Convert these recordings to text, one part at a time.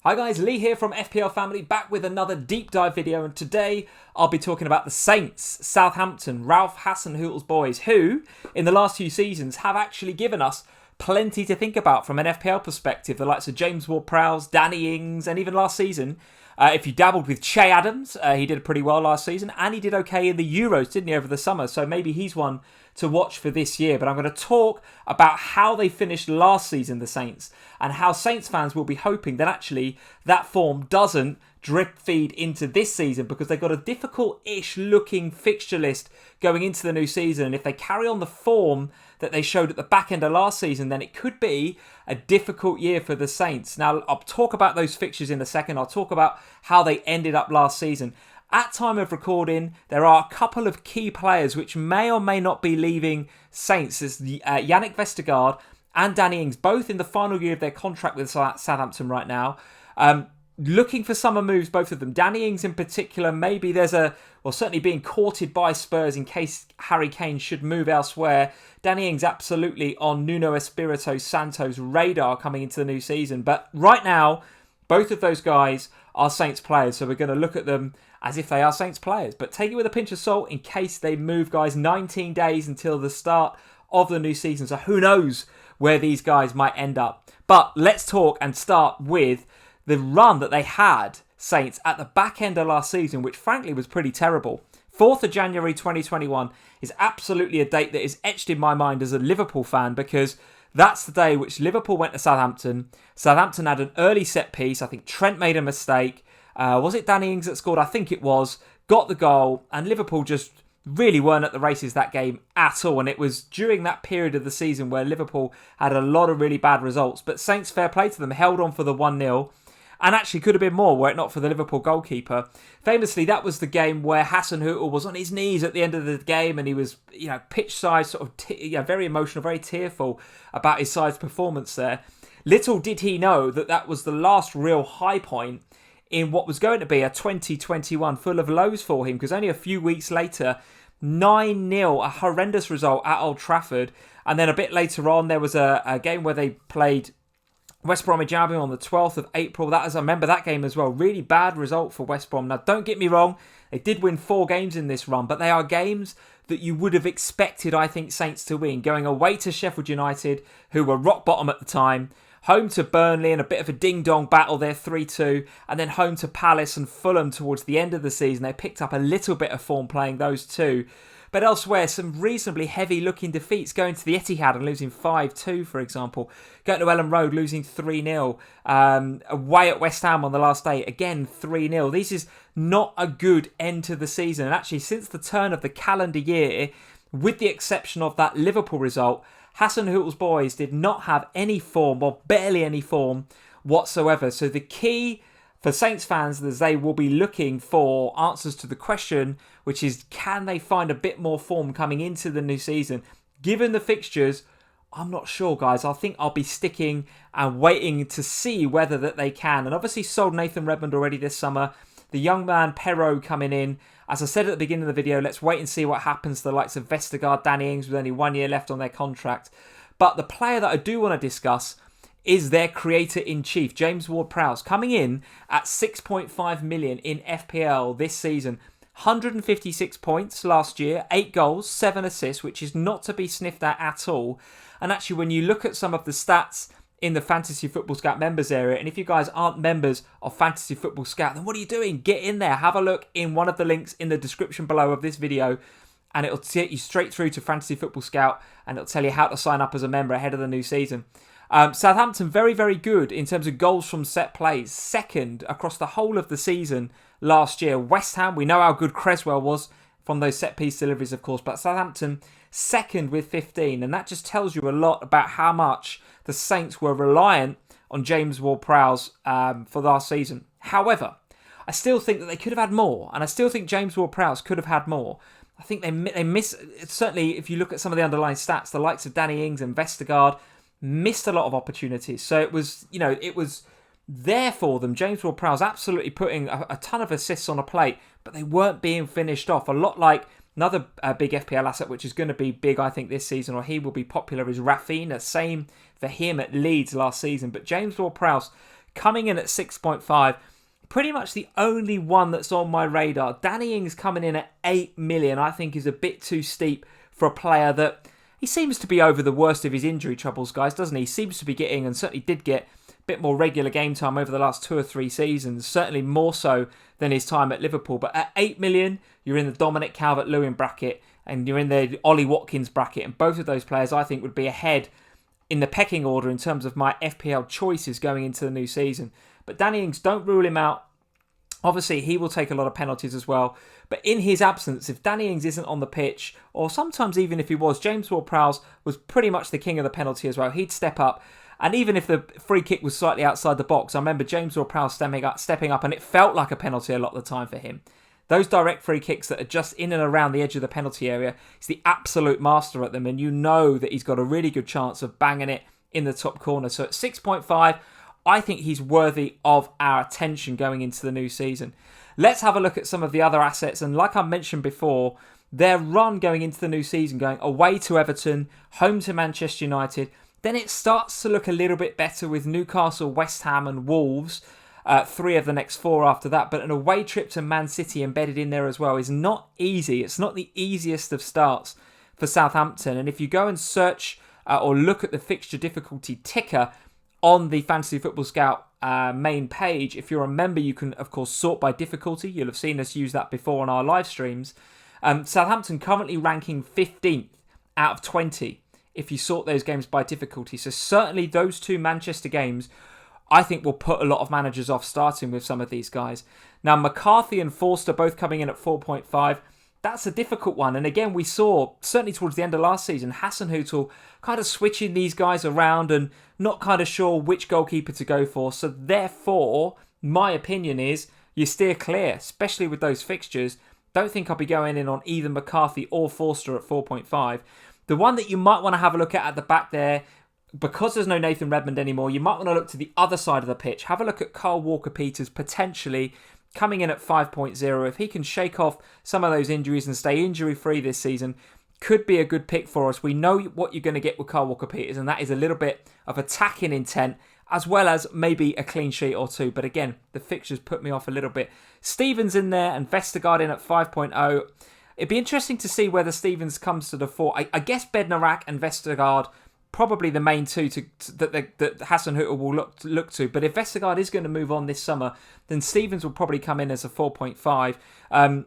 Hi guys, Lee here from FPL Family, back with another deep dive video, and today I'll be talking about the Saints, Southampton, Ralph Hasenhüttl's boys, who in the last few seasons have actually given us plenty to think about from an FPL perspective. The likes of James Ward-Prowse, Danny Ings, and even last season, if you dabbled with Che Adams, he did pretty well last season, and he did okay in the Euros, didn't he, over the summer? So maybe he's one to watch for this year. But I'm going to talk about how they finished last season, the Saints, and how Saints fans will be hoping that actually that form doesn't drip feed into this season, because they've got a difficult-ish looking fixture list going into the new season. And if they carry on the form that they showed at the back end of last season, then it could be a difficult year for the Saints. Now, I'll talk about those fixtures in a second. I'll talk about how they ended up last season. At time of recording, there are a couple of key players which may or may not be leaving Saints. There's Yannick Vestergaard and Danny Ings, both in the final year of their contract with Southampton right now. Looking for summer moves, both of them. Danny Ings in particular, maybe certainly being courted by Spurs in case Harry Kane should move elsewhere. Danny Ings absolutely on Nuno Espirito Santo's radar coming into the new season. But right now, both of those guys are Saints players, so we're going to look at them as if they are Saints players. But take it with a pinch of salt in case they move, guys. 19 days until the start of the new season, so who knows where these guys might end up. But let's talk and start with the run that they had, Saints, at the back end of last season, which frankly was pretty terrible. 4th of January 2021 is absolutely a date that is etched in my mind as a Liverpool fan, because that's the day which Liverpool went to Southampton. Southampton had an early set piece. I think Trent made a mistake. Was it Danny Ings that scored? I think it was. Got the goal, and Liverpool just really weren't at the races that game at all. And it was during that period of the season where Liverpool had a lot of really bad results. But Saints, fair play to them, held on for the 1-0. And actually could have been more were it not for the Liverpool goalkeeper. Famously, that was the game where Hasenhüttl was on his knees at the end of the game, and he was, pitch side, sort of very emotional, very tearful about his side's performance there. Little did he know that that was the last real high point in what was going to be a 2021 full of lows for him, because only a few weeks later, 9-0, a horrendous result at Old Trafford. And then a bit later on, there was a game where they played West Bromwich Albion on the 12th of April. I remember that game as well. Really bad result for West Brom. Now, don't get me wrong, they did win 4 games in this run, but they are games that you would have expected, I think, Saints to win. Going away to Sheffield United, who were rock bottom at the time, home to Burnley in a bit of a ding-dong battle there, 3-2, and then home to Palace and Fulham towards the end of the season. They picked up a little bit of form playing those two. But elsewhere, some reasonably heavy-looking defeats, going to the Etihad and losing 5-2, for example. Going to Elland Road, losing 3-0. Away at West Ham on the last day, again 3-0. This is not a good end to the season. And actually, since the turn of the calendar year, with the exception of that Liverpool result, Hasenhüttl's boys did not have any form, or barely any form whatsoever. So the key for Saints fans is they will be looking for answers to the question, which is, can they find a bit more form coming into the new season? Given the fixtures, I'm not sure, guys. I think I'll be sticking and waiting to see whether that they can. And obviously sold Nathan Redmond already this summer. The young man, Perraud, coming in. As I said at the beginning of the video, let's wait and see what happens to the likes of Vestergaard, Danny Ings, with only 1 year left on their contract. But the player that I do want to discuss is their creator-in-chief, James Ward-Prowse, coming in at 6.5 million in FPL this season. 156 points last year, 8 goals, 7 assists, which is not to be sniffed at all. And actually, when you look at some of the stats in the Fantasy Football Scout members area, and if you guys aren't members of Fantasy Football Scout, then what are you doing? Get in there, have a look in one of the links in the description below of this video, and it'll take you straight through to Fantasy Football Scout, and it'll tell you how to sign up as a member ahead of the new season. Southampton, very, very good in terms of goals from set plays. Second across the whole of the season last year. West Ham, we know how good Creswell was from those set-piece deliveries, of course. But Southampton, second with 15. And that just tells you a lot about how much the Saints were reliant on James Ward-Prowse for last season. However, I still think that they could have had more. And I still think James Ward-Prowse could have had more. I think they miss, certainly if you look at some of the underlying stats, the likes of Danny Ings and Vestergaard missed a lot of opportunities. So it was there for them. James Ward-Prowse absolutely putting a ton of assists on a plate, but they weren't being finished off. A lot like another big FPL asset, which is going to be big, I think, this season, or he will be popular, is Rafinha. Same for him at Leeds last season. But James Ward-Prowse coming in at 6.5. Pretty much the only one that's on my radar. Danny Ings coming in at 8 million, I think is a bit too steep for a player that he seems to be over the worst of his injury troubles, guys, doesn't he? He seems to be getting, and certainly did get, a bit more regular game time over the last 2 or 3 seasons, certainly more so than his time at Liverpool. But at 8 million, you're in the Dominic Calvert-Lewin bracket and you're in the Ollie Watkins bracket, and both of those players I think would be ahead in the pecking order in terms of my FPL choices going into the new season. But Danny Ings, don't rule him out. Obviously, he will take a lot of penalties as well. But in his absence, if Danny Ings isn't on the pitch, or sometimes even if he was, James Ward-Prowse was pretty much the king of the penalty as well. He'd step up. And even if the free kick was slightly outside the box, I remember James Ward-Prowse stepping up, and it felt like a penalty a lot of the time for him. Those direct free kicks that are just in and around the edge of the penalty area, he's the absolute master at them, and you know that he's got a really good chance of banging it in the top corner. So at 6.5, I think he's worthy of our attention going into the new season. Let's have a look at some of the other assets, and like I mentioned before, their run going into the new season, going away to Everton, home to Manchester United, then it starts to look a little bit better with Newcastle, West Ham and Wolves. 3 of the next 4 after that, but an away trip to Man City embedded in there as well is not easy. It's not the easiest of starts for Southampton. And if you go and search or look at the fixture difficulty ticker on the Fantasy Football Scout main page, if you're a member, you can, of course, sort by difficulty. You'll have seen us use that before on our live streams. Southampton currently ranking 15th out of 20 if you sort those games by difficulty. So certainly those 2 Manchester games I think will put a lot of managers off starting with some of these guys. Now, McCarthy and Forster both coming in at 4.5. That's a difficult one. And again, we saw, certainly towards the end of last season, Hasenhüttl kind of switching these guys around and not kind of sure which goalkeeper to go for. So therefore, my opinion is you steer clear, especially with those fixtures. Don't think I'll be going in on either McCarthy or Forster at 4.5. The one that you might want to have a look at the back there, because there's no Nathan Redmond anymore, you might want to look to the other side of the pitch. Have a look at Kyle Walker-Peters potentially coming in at 5.0. If he can shake off some of those injuries and stay injury-free this season, could be a good pick for us. We know what you're going to get with Kyle Walker-Peters, and that is a little bit of attacking intent, as well as maybe a clean sheet or 2. But again, the fixtures put me off a little bit. Stevens in there and Vestergaard in at 5.0. It'd be interesting to see whether Stevens comes to the fore. I guess Bednarak and Vestergaard probably the main 2 that Hasenhüttl will look to. But if Vestergaard is going to move on this summer, then Stevens will probably come in as a 4.5.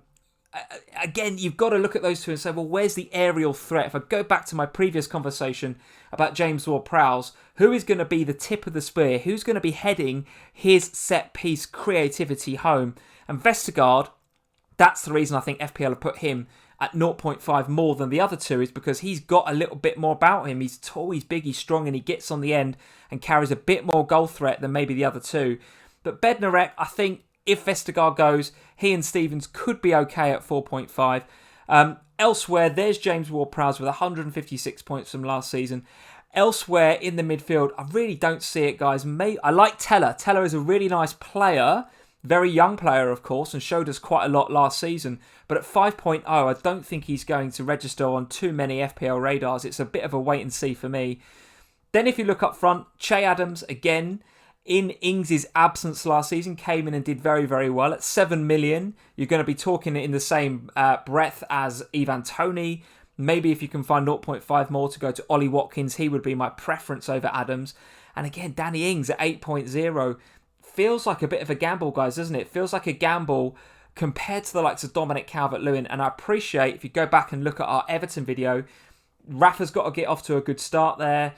Again, you've got to look at those 2 and say, well, where's the aerial threat? If I go back to my previous conversation about James Ward-Prowse, who is going to be the tip of the spear? Who's going to be heading his set-piece creativity home? And Vestergaard, that's the reason I think FPL have put him at 0.5 more than the other 2, is because he's got a little bit more about him. He's tall, he's big, he's strong, and he gets on the end and carries a bit more goal threat than maybe the other 2. But Bednarek, I think if Vestergaard goes, he and Stevens could be okay at 4.5. Elsewhere, there's James Ward-Prowse with 156 points from last season. Elsewhere in the midfield, I really don't see it, guys. I like Teller. Teller is a really nice player. Very young player, of course, and showed us quite a lot last season. But at 5.0, I don't think he's going to register on too many FPL radars. It's a bit of a wait and see for me. Then if you look up front, Che Adams, again, in Ings' absence last season, came in and did very, very well. At 7 million, you're going to be talking in the same breath as Ivan Toney. Maybe if you can find 0.5 more to go to Ollie Watkins, he would be my preference over Adams. And again, Danny Ings at 8.0. Feels like a bit of a gamble, guys, doesn't it? Feels like a gamble compared to the likes of Dominic Calvert-Lewin. And I appreciate, if you go back and look at our Everton video, Rafa's got to get off to a good start there.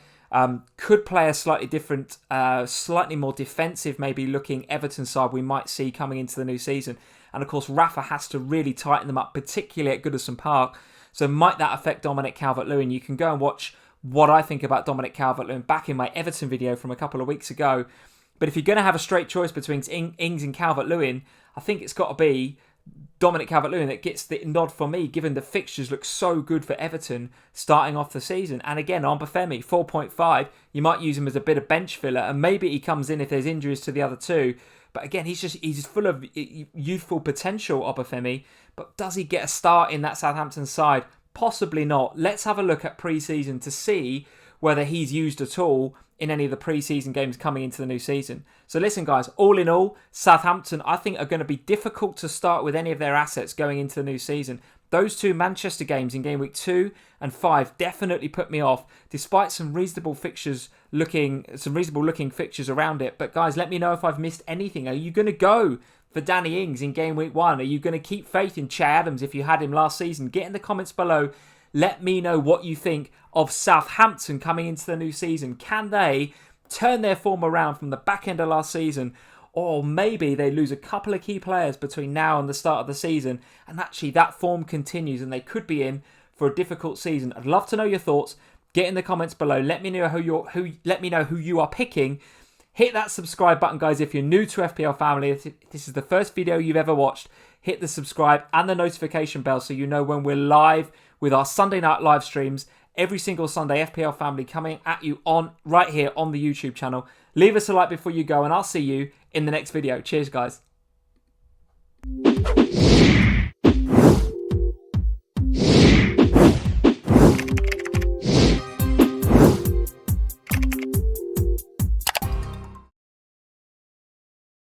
Could play a slightly different, slightly more defensive, maybe looking Everton side we might see coming into the new season. And of course, Rafa has to really tighten them up, particularly at Goodison Park. So might that affect Dominic Calvert-Lewin? You can go and watch what I think about Dominic Calvert-Lewin back in my Everton video from a couple of weeks ago. But if you're going to have a straight choice between Ings and Calvert-Lewin, I think it's got to be Dominic Calvert-Lewin that gets the nod for me, given the fixtures look so good for Everton starting off the season. And again, Obafemi, 4.5, you might use him as a bit of bench filler, and maybe he comes in if there's injuries to the other 2. But again, he's full of youthful potential, Obafemi. But does he get a start in that Southampton side? Possibly not. Let's have a look at pre-season to see whether he's used at all in any of the pre-season games coming into the new season. So listen, guys, all in all, Southampton, I think, are going to be difficult to start with any of their assets going into the new season. Those two Manchester games in game week 2 and 5 definitely put me off, despite some reasonable looking fixtures around it. But guys, let me know if I've missed anything. Are you going to go for Danny Ings in game week 1? Are you going to keep faith in Che Adams if you had him last season? Get in the comments below. Let me know what you think of Southampton coming into the new season. Can they turn their form around from the back end of last season? Or maybe they lose a couple of key players between now and the start of the season, and actually that form continues and they could be in for a difficult season. I'd love to know your thoughts. Get in the comments below. Let me know who you are picking. Hit that subscribe button, guys, if you're new to FPL Family. If this is the first video you've ever watched, hit the subscribe and the notification bell so you know when we're live with our Sunday night live streams. Every single Sunday, FPL Family coming at you right here on the YouTube channel. Leave us a like before you go, and I'll see you in the next video. Cheers, guys.